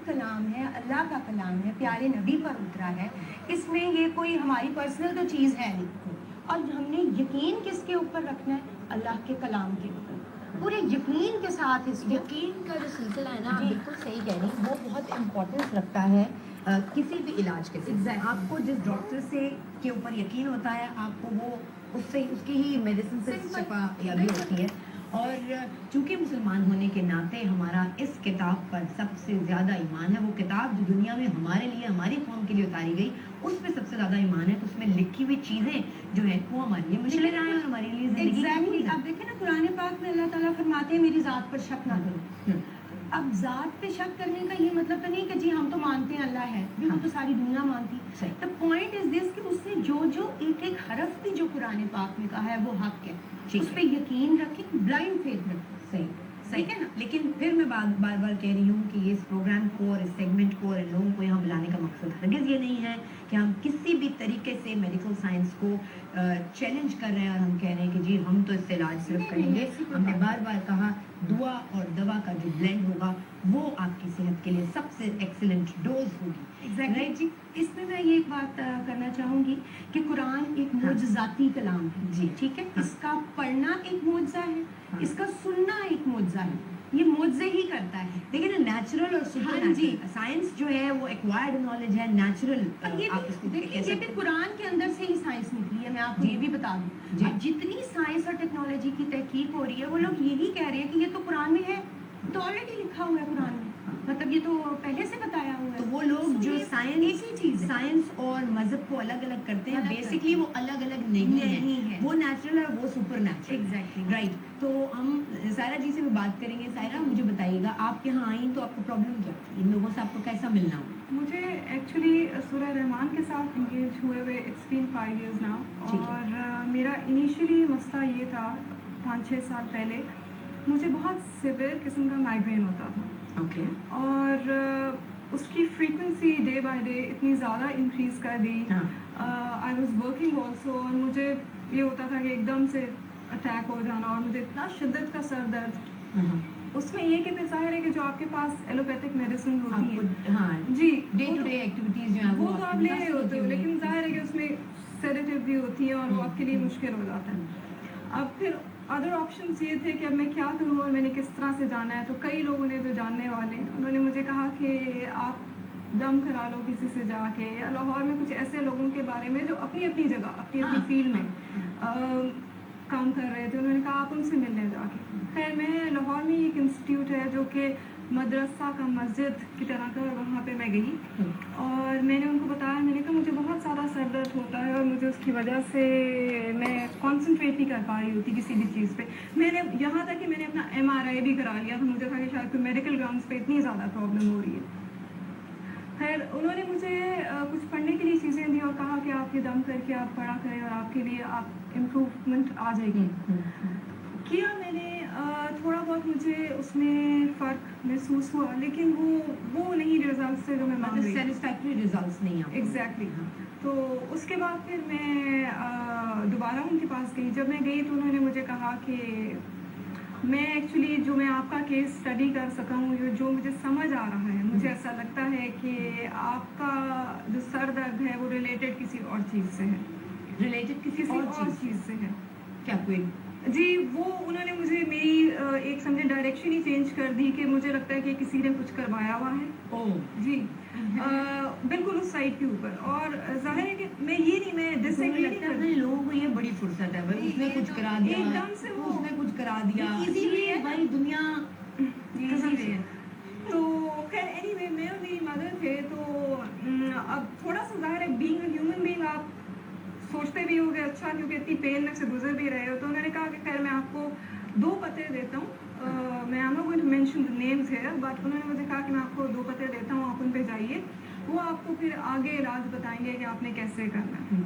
پاک کلام ہے, اللہ کا کلام ہے, پیارے نبی پر اترا ہے, اس میں یہ کوئی ہماری پرسنل تو چیز ہے نہیں. اور ہم نے یقین کس کے اوپر رکھنا ہے؟ اللہ کے کلام کے اوپر, پورے یقین کے ساتھ. اس یقین کا جو سلسلہ ہے نا, بالکل صحیح کہہ رہی ہیں, وہ بہت امپورٹنس رکھتا ہے کسی بھی علاج کے ساتھ. آپ کو جس ڈاکٹر سے کے اوپر یقین ہوتا ہے, آپ کو وہ اس کی ہی میڈیسن سے شفا یابی ہوتی ہے. اور چونکہ مسلمان ہونے کے ناطے ہمارا اس کتاب پر سب سے زیادہ ایمان ہے. وہ کتاب جو دنیا میں ہمارے لیے, ہماری قوم کے لیے اتاری گئی, اس پہ سب سے زیادہ ایمان ہے. تو اس میں لکھی ہوئی چیزیں جو ہیں وہ ہمارے لیے مشعل راہ ہیں اور ہمارے لیے ایگزیکٹلی. اب دیکھیں نا, قرآن پاک میں اللہ تعالیٰ فرماتے ہیں میری ذات پر شک نہ کرو. اب ذات پہ شک کرنے کا یہ مطلب تو نہیں کہ جی ہم تو مانتے ہیں اللہ ہے, وہ تو ساری دنیا مانتی. The point is this کہ اس نے جو ایک حرف بھی جو قرآن پاک میں کہا ہے وہ حق ہے, اس پہ یقین رکھیں, بلائنڈ فیتھ رکھیں. صحیح ہے نا. لیکن پھر میں بار بار کہہ رہی ہوں کہ اس پروگرام کو اور اس سیگمنٹ کو اور ان لوگوں کو یہاں بلانے کا مقصد ہرگز یہ نہیں ہے کہ ہم کسی بھی طریقے سے میڈیکل سائنس کو چیلنج کر رہے ہیں اور ہم کہہ رہے ہیں کہ جی ہم تو اس سے علاج صرف کریں گے. ہم نے بار کہا دعا اور دوا کا جو بلینڈ ہوگا وہ آپ کی صحت کے لیے سب سے ایکسیلنٹ ڈوز ہوگی. جی, اس میں میں یہ ایک بات کرنا چاہوں گی کہ قرآن ایک معجزاتی کلام ہے. جی ٹھیک ہے, اس کا پڑھنا ایک معجزہ ہے, اس کا سننا ایک معجزہ ہے. یہ معجزے ہی کرتا ہے. دیکھیں نا, نیچرل اور سپر نیچرل سائنس جو ہے وہ ایکوائرڈ نالج ہے, نیچرل. یہ بھی قرآن کے اندر سے ہی سائنس نکلی ہے. میں آپ کو یہ بھی بتا دوں, جتنی سائنس اور ٹیکنالوجی کی تحقیق ہو رہی ہے, وہ لوگ یہی کہہ رہے ہیں کہ یہ تو قرآن میں ہے, تو آلریڈی لکھا ہوا ہے قرآن میں, مطلب یہ تو پہلے سے بتایا ہوا ہے. تو وہ لوگ جو سائنس اور مذہب کو الگ الگ کرتے ہیں, بیسکلی وہ الگ الگ نہیں ہے, وہ نیچرل ہے, وہ سپر نیچرل. Exactly right. تو ہم سائرہ جی سے بھی بات کریں گے. سائرہ, مجھے بتائیے گا, آپ یہاں آئیں تو آپ کو پرابلم کیا تھی, ان لوگوں سے آپ کو کیسا ملنا ہو؟ مجھے ایکچولی سورہ رحمان کے ساتھ انگیج ہوئے اٹس بین 5 years now, اور میرا انیشلی مسئلہ یہ تھا 5-6 سال پہلے, مجھے بہت سیویئر قسم کا مائگرین ہوتا تھا. اوکے. اور اس کی فریکوینسی ڈے بائی ڈے اتنی زیادہ انکریز کر دی. آئی واز ورکنگ آلسو, اور مجھے یہ ہوتا تھا کہ ایک دم سے اٹیک ہو جانا, اور مجھے اتنا شدت کا سر درد. اس میں یہ کہ پھر ظاہر ہے کہ جو آپ کے پاس ایلوپیتھک میڈیسن ہوتی ہیں, جی ڈے ٹو ڈے ایکٹیویٹیز جو ہیں وہ تو آپ لے رہے ہوتے ہو, لیکن ظاہر ہے کہ اس میں سیڈیٹیو بھی ہوتی ہیں اور وہ آپ کے لیے مشکل ہو جاتا ہے. اب پھر ادر آپشنس یہ تھے کہ اب میں کیا کروں اور میں نے کس طرح سے جانا ہے. تو کئی لوگوں نے جو جاننے والے انہوں نے مجھے کہا کہ آپ دم کرا لو کسی سے جا کے, یا لاہور میں کچھ ایسے لوگوں کے بارے میں جو اپنی اپنی جگہ اپنی فیلڈ میں کام کر رہے تھے, انہوں نے کہا آپ ان سے ملنے جا کے. خیر, میں لاہور میں ایک انسٹیٹیوٹ ہے جو کہ مدرسہ کا مسجد کی طرح کا, وہاں پہ میں گئی اور میں نے ان کو بتایا, میں نے کہا مجھے بہت زیادہ سر درد ہوتا ہے اور مجھے اس کی وجہ سے میں کانسنٹریٹ نہیں کر پا رہی ہوتی کسی بھی چیز پہ. میں نے یہاں تک کہ میں نے اپنا MRI بھی کرا لیا تھا, مجھے تھا کہ شاید کوئی میڈیکل گراؤنڈس پہ اتنی زیادہ پرابلم ہو رہی ہے. خیر, انہوں نے مجھے کچھ پڑھنے کے لیے چیزیں دی اور کہا کہ آپ یہ دم کر کے آپ پڑھا کریں اور آپ کے لیے آپ امپروومنٹ آ جائے گی. کیا میں نے تھوڑا بہت مجھے اس میں فرق محسوس ہوا, لیکن وہ نہیں ریزلٹس تھے جو میں مانگ رہی تھی, سیٹسفیکٹری ریزلٹس نہیں آئے. ایگزیکٹلی. تو اس کے بعد پھر میں دوبارہ ان کے پاس گئی. جب میں گئی تو انہوں نے مجھے کہا کہ میں ایکچولی جو میں آپ کا کیس اسٹڈی کر سکا ہوں, جو مجھے سمجھ آ رہا ہے, مجھے ایسا لگتا ہے کہ آپ کا جو سر درد ہے وہ ریلیٹڈ کسی اور چیز سے ہے. ریلیٹڈ کسی اور چیز سے ہے کیا کوئی؟ جی, وہ انہوں نے مجھے میری ایک سمجھے ڈائریکشن ہی چینج کر دی کہ مجھے لگتا ہے کہ کسی نے کچھ کروایا ہوا ہے. جی, بالکل اس سائڈ کے اوپر. اور ظاہر ہے کہ میں یہ نہیں, میں جس سے لوگوں کو یہ بڑی فرصت ہے بھائی, اس نے کچھ کرا دیا, ایک دم سے اس نے کچھ کرا دیا, اسی لیے بھائی دنیا قسم سے ہے. تو خیر اینی وے, میں اور میری مدر تھے. تو اب تھوڑا سا ظاہر ہے بینگ اے ہیومن بینگ آپ سوچتے بھی ہو گے اچھا کیونکہ اتنی پین میں سے گزر بھی رہے ہو. تو انہوں نے کہا کہ خیر میں آپ کو 2 پتے دیتا ہوں, میں I'm not going to mention the names here, but انہوں نے مجھے کہا کہ میں آپ کو 2 پتے دیتا ہوں, آپ ان پہ جائیے, وہ آپ کو پھر آگے علاج بتائیں گے کہ آپ نے کیسے کرنا ہے.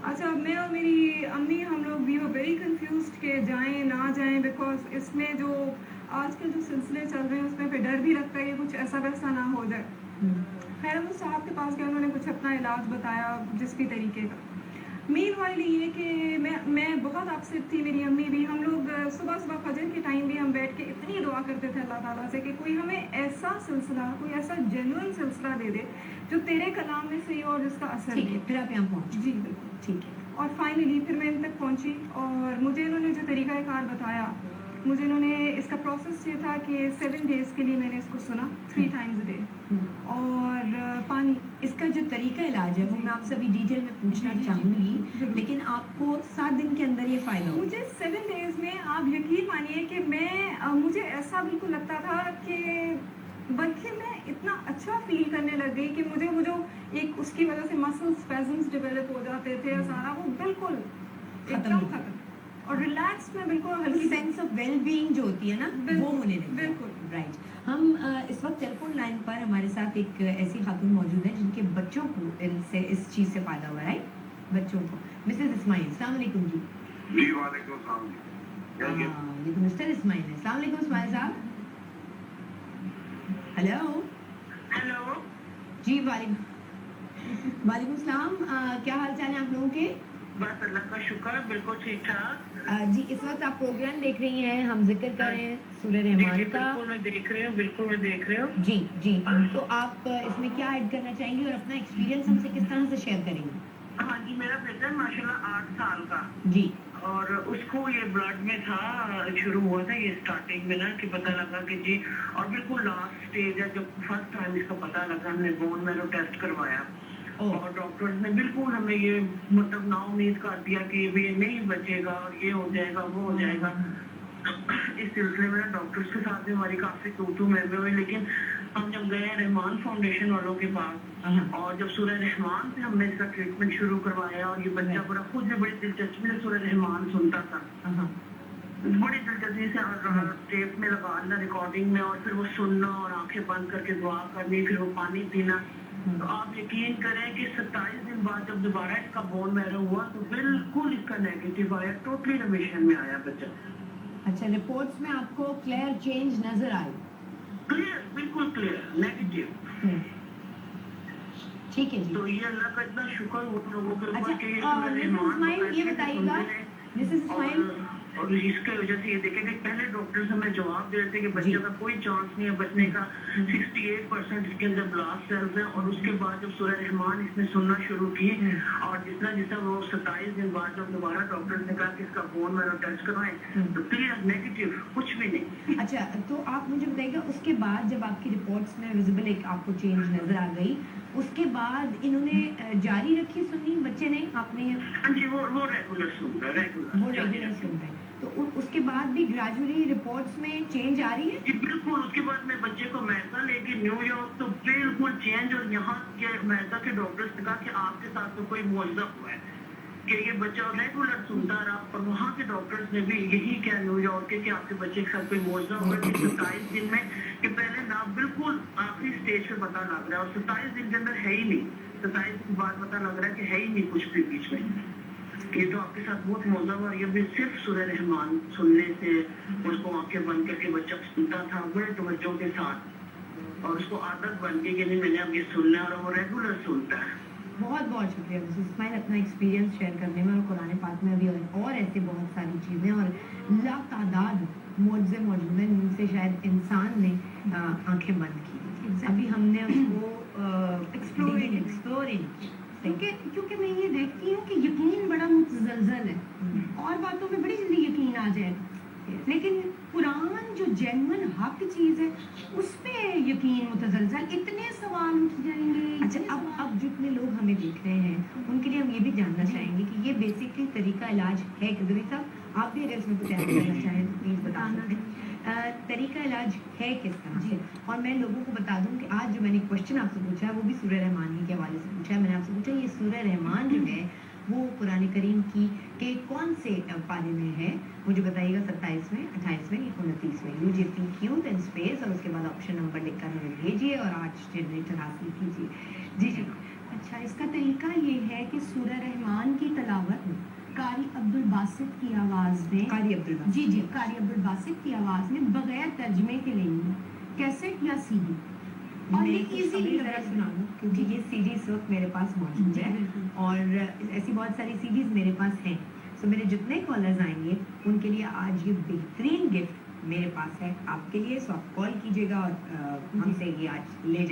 اچھا, میں اور میری امی ہم لوگ وی were very confused کہ جائیں نہ جائیں, بیکاز اس میں جو آج کل جو سلسلے چل رہے ہیں اس میں پہ ڈر بھی لگتا ہے کہ کچھ ایسا ویسا نہ ہو جائے. خیر, ہم اس صاحب کے پاس گئے, انہوں نے کچھ اپنا علاج بتایا جس بھی طریقے کا. मेन वाइल ये कि मैं बहुत अपसेट थी, मेरी अम्मी भी, हम लोग सुबह सुबह फजर के टाइम भी हम बैठ के इतनी दुआ करते थे अल्लाह ताला से कि कोई हमें ऐसा सिलसिला, कोई ऐसा जेन्युइन सिलसिला दे दे जो तेरे कलाम में सही और जिसका असर ठीक है, दे। फिर आप यहाँ पहुँचे। जी बिल्कुल। ठीक है। और फाइनली फिर मैं इन तक पहुंची और मुझे इन्होंने जो तरीक़ाकार बताया, मुझे इन्होंने इसका प्रोसेस ये था कि 7 डेज़ के लिए मैंने इसको सुना 3 टाइम्स अ डे और पानी। इसका जो तरीका इलाज है वो मैं आपसे अभी डिटेल में पूछना चाहूँगी, लेकिन आपको 7 दिन के अंदर ये फ़ायदा हो। मुझे 7 डेज़ में आप यकीन मानिए कि मुझे ऐसा बिल्कुल लगता था कि बल्कि मैं इतना अच्छा फील करने लग गई कि मुझे वो जो एक उसकी वजह से मसल स्पैज़म्स डेवलप हो जाते थे, सारा वो बिल्कुल एकदम खत्म और रिलैक्स में बिल्कुल हल्की सेंस ऑफ वेल बीइंग जो होती है ना वो होने लगी। बिल्कुल। राइट। हम इस वक्त टेलीफोन लाइन पर हमारे साथ एक ऐसी खातून मौजूद है जिनके बच्चों को इनसे इस चीज़ से फ़ायदा हुआ है, राइट? बच्चों को। मिसेस इस्माइल, अस्सलाम वालेकुम जी। जी वालेकुम सलाम जी। ये तो मिस्टर इस्माइल है। अस्सलाम वालेकुम इस्माइल साहब। हेलो। हेलो। जी वालेकुम सलाम। क्या हाल चाल है आप लोगों के? बस अल्लाह का शुक्र, बिल्कुल ठीक ठाक। जी, इस वक्त आप प्रोग्राम देख रही हैं, हम जिक्र कर रहे हैं सूरह जी, रहमान जी, का। बिल्कुल मैं देख रही हूँ, बिल्कुल मैं देख रही हूँ। जी जी, तो आप इसमें क्या ऐड करना चाहेंगी और अपना एक्सपीरियंस हमसे किस तरह से शेयर करेंगी? हाँ जी, मेरा बेटा है माशाल्लाह 8 साल का जी। और उसको ये ब्लड में था, शुरू हुआ था ये स्टार्टिंग में ना कि पता लगा कि जी, और बिल्कुल लास्ट स्टेज है जब फर्स्ट टाइम इसका पता लगा, हमने बोन मैरो टेस्ट करवाया और डॉक्टर्स ने बिल्कुल हमें ये मतलब ना उम्मीद कर दिया कि ये नहीं बचेगा और ये हो जाएगा वो हो जाएगा। इस सिलसिले में डॉक्टर्स के साथ भी हमारी काफी तू मैं हुई, लेकिन हम जब गए रहमान फाउंडेशन वालों के पास और जब सूरह रहमान से हमने इसका ट्रीटमेंट शुरू करवाया और ये बच्चा पूरा खुद भी बड़ी दिलचस्पी से सूरह रहमान सुनता था, बड़ी दिलचस्पी से और टेप में लगाना रिकॉर्डिंग में और फिर वो सुनना और आंखें बंद करके दुआ करनी, फिर वो पानी पीना। तो आप यकीन करें कि 27 दिन बाद जब दोबारा इसका बोन मैरो हुआ तो बिल्कुल इसका नेगेटिव आया, टोटली रिमिशन में आया बच्चा। अच्छा, रिपोर्ट्स में आपको क्लियर चेंज नजर आई? क्लियर, बिल्कुल क्लियर, नेगेटिव। ठीक है जी। तो ये अल्लाह का इतना शुक्र उन लोगों के ऊपर अच्छा, कि मिसेस इस्माइल ये बताइएगा, मिसेस इस्माइल, और इसके वजह से ये देखें कि पहले डॉक्टर्स हमें जवाब दे रहे थे कि बच्चे का कोई चांस नहीं है बचने का, 68% इसके अंदर ब्लास्ट सेल्स हैं, और उसके बाद जब सूरह रहमान इसने सुनना शुरू की और जितना वो 27 दिन बाद जब दोबारा डॉक्टर्स ने कहा कि इसका बोन मैरो टेस्ट करवाएं तो क्लियर नेगेटिव, कुछ भी नहीं। अच्छा, तो आप मुझे बताइएगा उसके बाद जब आपकी रिपोर्ट्स में विजिबल एक आपको चेंज नजर आ गई, उसके बाद इन्होंने जारी रखी सुननी बच्चे ने? आपने हाँ जी, वो रेगुलर सुन रहा है, वो रेगुलर सुन रहे हैं, तो उसके बाद भी ग्रेजुअली रिपोर्ट्स में चेंज आ रही है? जी बिल्कुल। उसके बाद मैं बच्चे को अमेरिका लेके न्यूयॉर्क तो बिल्कुल चेंज, और यहाँ के अमेरिका के डॉक्टर्स ने कहा कि आपके साथ तो कोई मुआवजा हुआ है कि ये बच्चा रेगुलर सुनता रहा, और वहाँ के डॉक्टर्स ने भी यही कहा न्यूयॉर्क के कि आपके बच्चे के साथ कोई मुआवजा हुआ है 27 दिन में, कि पहले ना बिल्कुल आखिरी स्टेज पे पता लग रहा है और 27 दिन के अंदर है ही नहीं, 27 दिन बाद पता लग रहा है कि है ही नहीं कुछ भी बीच में। ये तो आपके साथ बहुत मौजा हुआ, ये भी सिर्फ सूरह रहमान सुनने से, उसको आंखें बंद करके बच्चा सुनता था बड़े तवज्जो के साथ, और उसको आदत बन गई कि नहीं मैंने अब ये सुनना है, और वो रेगुलर सुनता है। बहुत बहुत शुक्रिया मिसेस इस्माइल अपना एक्सपीरियंस शेयर करने में, और कुरान पाक में भी और ऐसे बहुत सारी चीज़ें और लातादाद मुआवजे मौजूद हैं जिनसे शायद इंसान ने आंखें बंद की। अभी हमने उसको एक्सप्लोरिंग क्योंकि मैं ये देखती हूँ कि यकीन बड़ा मुतज़लज़ल है और बातों में बड़ी जल्दी यकीन आ जाएगा, लेकिन कुरान जो जेन्युइन हक चीज़ है उस पे यकीन मुतज़लज़ल, इतने सवाल उठ जाएंगे। अच्छा, अब जितने लोग हमें देख रहे हैं उनके लिए हम ये भी जानना चाहेंगे कि ये बेसिकली तरीका इलाज है कि दुबई साहब आप भी अगर इसमें कुछ ऐड करना चाहें तो प्लीज़ बता सकते हैं तरीका इलाज है किस तरह से। और मैं लोगों को बता दूं कि आज जो मैंने क्वेश्चन आपसे पूछा है वो भी सूरह रहमान के हवाले से पूछा है। मैंने आपसे पूछा ये सूरह रहमान जो है वो कुरान करीम की के कौन से पारे में है, मुझे बताइएगा 27वें, 28वें या 29वें। मुझे थिंक एंड स्पेस और उसके बाद ऑप्शन नंबर लिखकर हमें भेजिए और 8 जनरेटर हासिल कीजिए। जी जी। अच्छा, इसका तरीका ये है कि सूरह रहमान की तलावत कारी अब्दुल बासित की आवाज़ में, कारी अब्दुल बासित, जी कारी अब्दुल बासित की आवाज़ में बगैर तर्जमे के लेंगे, कैसेट या सीडी, اور ये मैं कुछ easy summary लग ज़रा रहा है। सुना दूं, क्योंकि ये सीडी इस वक्त मेरे पास मौजूद जी, है बिल्कुल। और ऐसी बहुत सारी सीडीज मेरे पास हैं। सो मेरे जितने कॉलर्स आएंगे उनके लिए आज ये बेहतरीन गिफ्ट मेरे पास है आपके लिए। सो आप कॉल कीजिएगा और हमसे ये आज ले जाए।